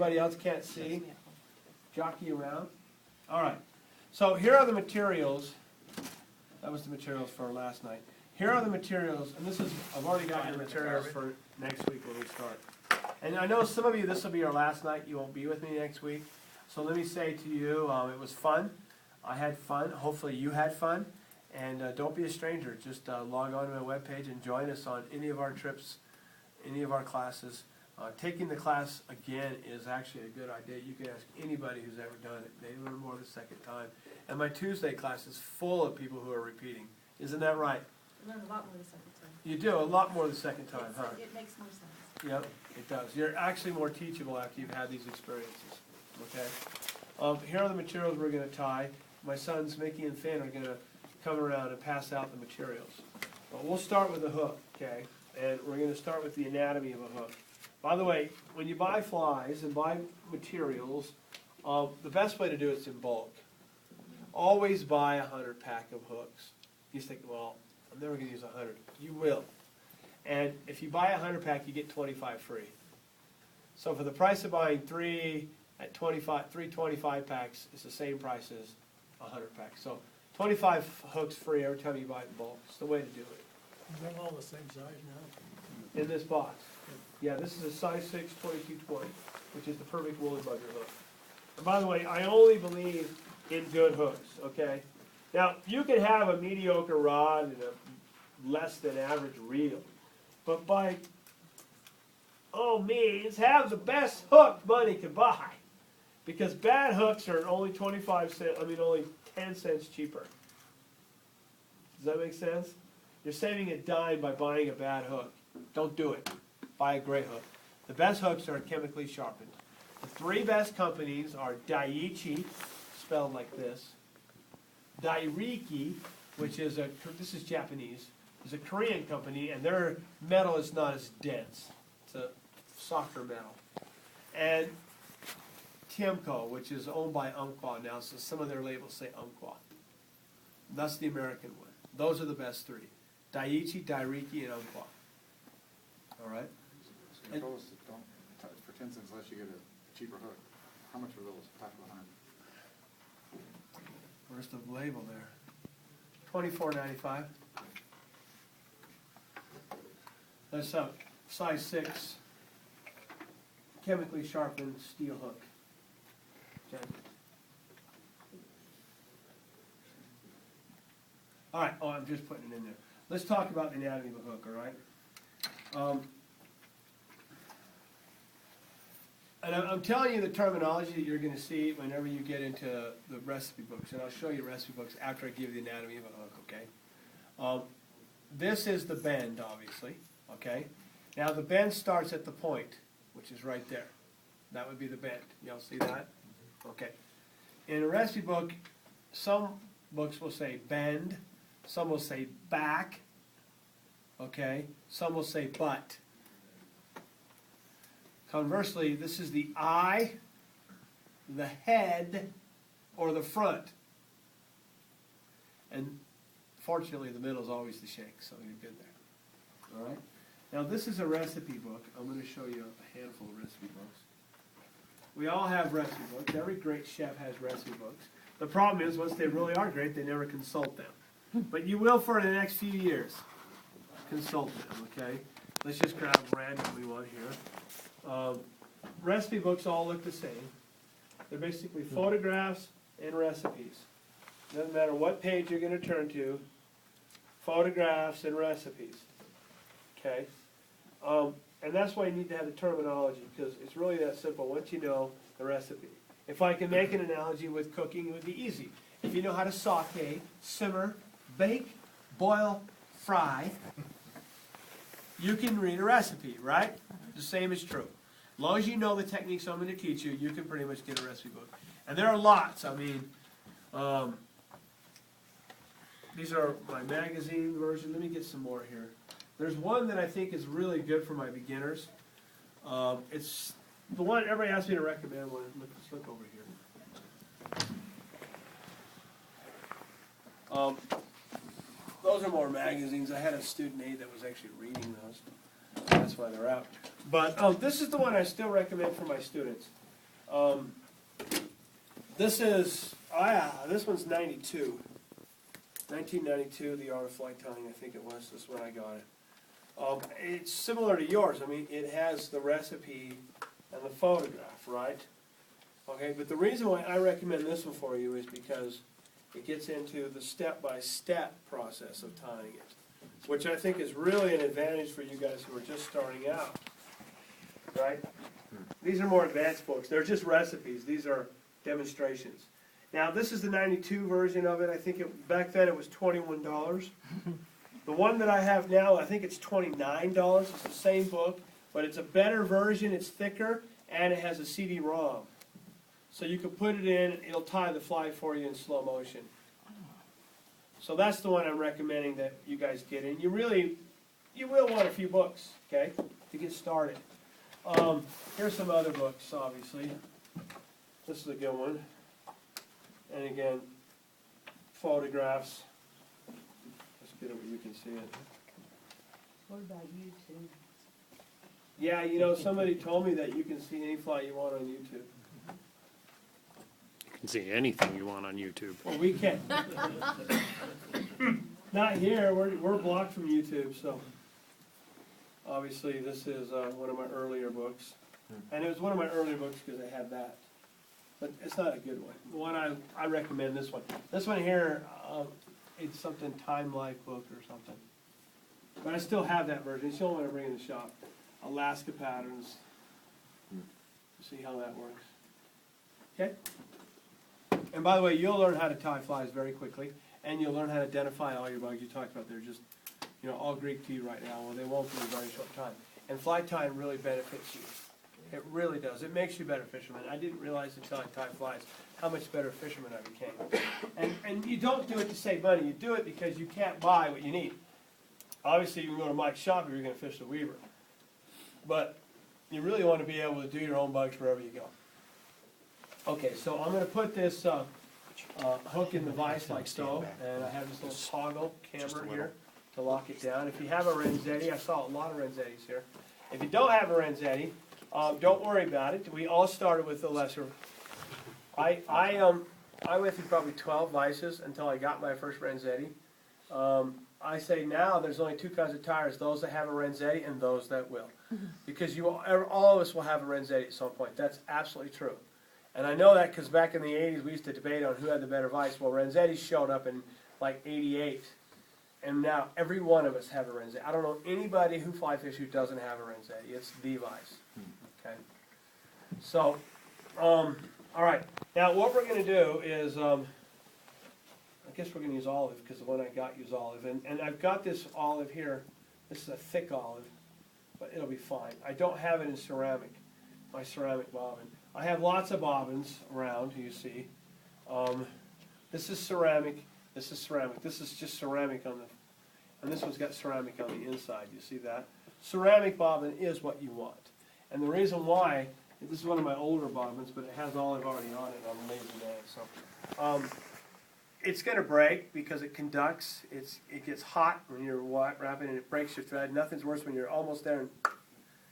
anybody else can't see, jockey around. All right, so here are the materials. That was the materials for last night. Here are the materials, and this is, I've already got your materials for next week when we start. And I know some of you, this will be your last night, you won't be with me next week. So let me say to you, it was fun. I had fun, hopefully you had fun. And don't be a stranger, just log on to my webpage and join us on any of our trips, any of our classes. Taking the class again is actually a good idea. You can ask anybody who's ever done it. They learn more the second time. And my Tuesday class is full of people who are repeating. Isn't that right? You learn a lot more the second time. You do, a lot more the second time, huh? It makes more sense. Yep, it does. You're actually more teachable after you've had these experiences, okay? Here are the materials we're going to tie. My sons, Mickey and Finn, are going to come around and pass out the materials. Well, we'll start with a hook, okay? And we're going to start with the anatomy of a hook. By the way, when you buy flies and buy materials, the best way to do it is in bulk. Always buy 100 pack of hooks. You think, well, I'm never going to use 100. You will. And if you buy 100 pack, you get 25 free. So for the price of buying 3 at 25 packs, it's the same price as 100 packs. So 25 hooks free every time you buy it in bulk. It's the way to do it. Is that all the same size now? In this box. Yeah, this is a size 6, 22/20, which is the perfect woolly bugger hook. And by the way, I only believe in good hooks, okay? Now, you can have a mediocre rod and a less than average reel, but by all means, have the best hook money can buy. Because bad hooks are only 25 cents, only 10 cents cheaper. Does that make sense? You're saving a dime by buying a bad hook. Don't do it. Buy a great hook. The best hooks are chemically sharpened. The 3 best companies are Daiichi, spelled like this, Dairiki, which is this is Japanese, is a Korean company, and their metal is not as dense. It's a softer metal. And Tiemco, which is owned by Umpqua now, so some of their labels say Umpqua. That's the American one. Those are the best 3. Daiichi, Dairiki, and Umpqua. All right? So you told us that don't touch for 10 cents unless you get a cheaper hook. How much are those type of 100? Where's the label there? $24.95. That's a size 6 chemically sharpened steel hook. Okay. All right. Oh, I'm just putting it in there. Let's talk about the anatomy of a hook. All right. And I'm telling you the terminology that you're going to see whenever you get into the recipe books, and I'll show you recipe books after I give you the anatomy of a hook, okay? This is the bend, obviously, okay? Now the bend starts at the point, which is right there. That would be the bend. Y'all see that? Okay. In a recipe book, some books will say bend, some will say back, okay? Some will say butt. Conversely, this is the eye, the head, or the front. And fortunately, the middle is always the shank, so you're good there. All right? Now, this is a recipe book. I'm going to show you a handful of recipe books. We all have recipe books. Every great chef has recipe books. The problem is, once they really are great, they never consult them. But you will for the next few years. Consult them, okay? Let's just grab randomly one here. Recipe books all look the same. They're basically photographs and recipes. Doesn't matter what page you're going to turn to, photographs and recipes. Okay? And that's why you need to have the terminology, because it's really that simple once you know the recipe. If I can make an analogy with cooking, it would be easy. If you know how to saute, simmer, bake, boil, fry, you can read a recipe, right? The same is true. As long as you know the techniques I'm going to teach you, you can pretty much get a recipe book. And there are lots. These are my magazine version. Let me get some more here. There's one that I think is really good for my beginners. It's the one everybody asks me to recommend one. Let's look over here. Those are more magazines. I had a student aide that was actually reading those. That's why they're out. But this is the one I still recommend for my students. This one's 92. 1992, The Art of Flight Tying, I think it was, this is when I got it. It's similar to yours, I mean, it has the recipe and the photograph, right? Okay, but the reason why I recommend this one for you is because it gets into the step-by-step process of tying it, which I think is really an advantage for you guys who are just starting out, right? These are more advanced books, they're just recipes, these are demonstrations. Now, this is the 92 version of it. I think back then it was $21. The one that I have now, I think it's $29. It's the same book, but it's a better version, it's thicker, and it has a CD-ROM. So you can put it in, it'll tie the fly for you in slow motion. So that's the one I'm recommending that you guys get in. You will want a few books, okay, to get started. Here's some other books, obviously. This is a good one. And again, photographs. Let's get it where you can see it. What about YouTube? Yeah, somebody told me that you can see any fly you want on YouTube. You can see anything you want on YouTube. Well, we can't. Not here, we're blocked from YouTube, so. Obviously, this is one of my earlier books. And it was one of my earlier books because I had that. But it's not a good one. The one I recommend this one. This one here, it's something Time Life book or something. But I still have that version. It's the only one I bring in the shop. Alaska Patterns. See how that works. Okay? And by the way, you'll learn how to tie flies very quickly, and you'll learn how to identify all your bugs you talked about. They're just, all Greek to you right now. Well, they won't for a very short time. And fly tying really benefits you. It really does. It makes you a better fisherman. I didn't realize until I tied flies how much better fisherman I became. And you don't do it to save money. You do it because you can't buy what you need. Obviously, you can go to Mike's shop if you're going to fish the Weaver. But you really want to be able to do your own bugs wherever you go. Okay, so I'm going to put this hook in the vise like so, and I have this little toggle camber here to lock it down. If you have a Renzetti, I saw a lot of Renzettis here. If you don't have a Renzetti, don't worry about it. We all started with the lesser. I went through probably 12 vices until I got my first Renzetti. I say now there's only two kinds of tires, those that have a Renzetti and those that will. Because all of us will have a Renzetti at some point. That's absolutely true. And I know that because back in the 80s we used to debate on who had the better vice. Well, Renzetti showed up in like 88. And now every one of us have a Renzetti. I don't know anybody who fly fish who doesn't have a Renzetti. It's the vice. Okay. So, all right. Now what we're going to do is, I guess we're going to use olive because the one I got used olive. And I've got this olive here. This is a thick olive, but it'll be fine. I don't have it in ceramic, my ceramic bobbin. I have lots of bobbins around, you see. This is ceramic. This is ceramic. This is just ceramic on the, and this one's got ceramic on the inside. You see that? Ceramic bobbin is what you want. And the reason why, this is one of my older bobbins, but it has olive already on it on the lazy day. So, it's going to break because it conducts. It gets hot when you're wrapping and it breaks your thread. Nothing's worse when you're almost there and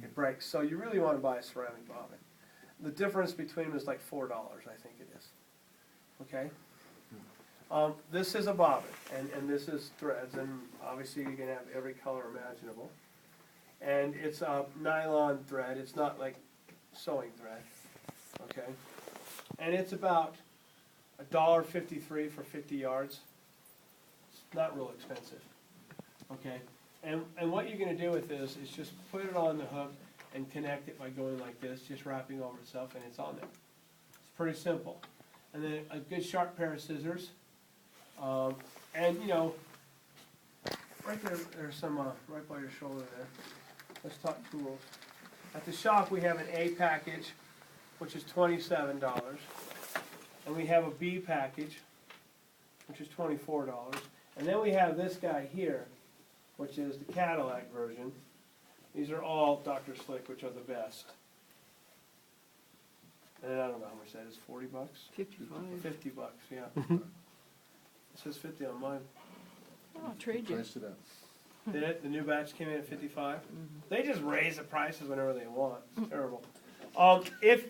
it breaks. So you really want to buy a ceramic bobbin. The difference between them is like $4, I think it is. Okay? This is a bobbin, and this is threads, and obviously you can have every color imaginable. And it's a nylon thread. It's not like sewing thread. Okay? And it's about $1.53 for 50 yards. It's not real expensive. Okay? And what you're going to do with this is just put it on the hook and connect it by going like this, just wrapping over itself, and it's on there. It's pretty simple. And then a good sharp pair of scissors. And right there, there's some, right by your shoulder there. Let's talk tools. At the shop we have an A package, which is $27. And we have a B package, which is $24. And then we have this guy here, which is the Cadillac version. These are all Dr. Slick, which are the best. And I don't know how much that is, 40 bucks? 55. 50 bucks, yeah. It says 50 on mine. I'll trade you. Price it up. Did it? The new batch came in at 55? They just raise the prices whenever they want. It's terrible. If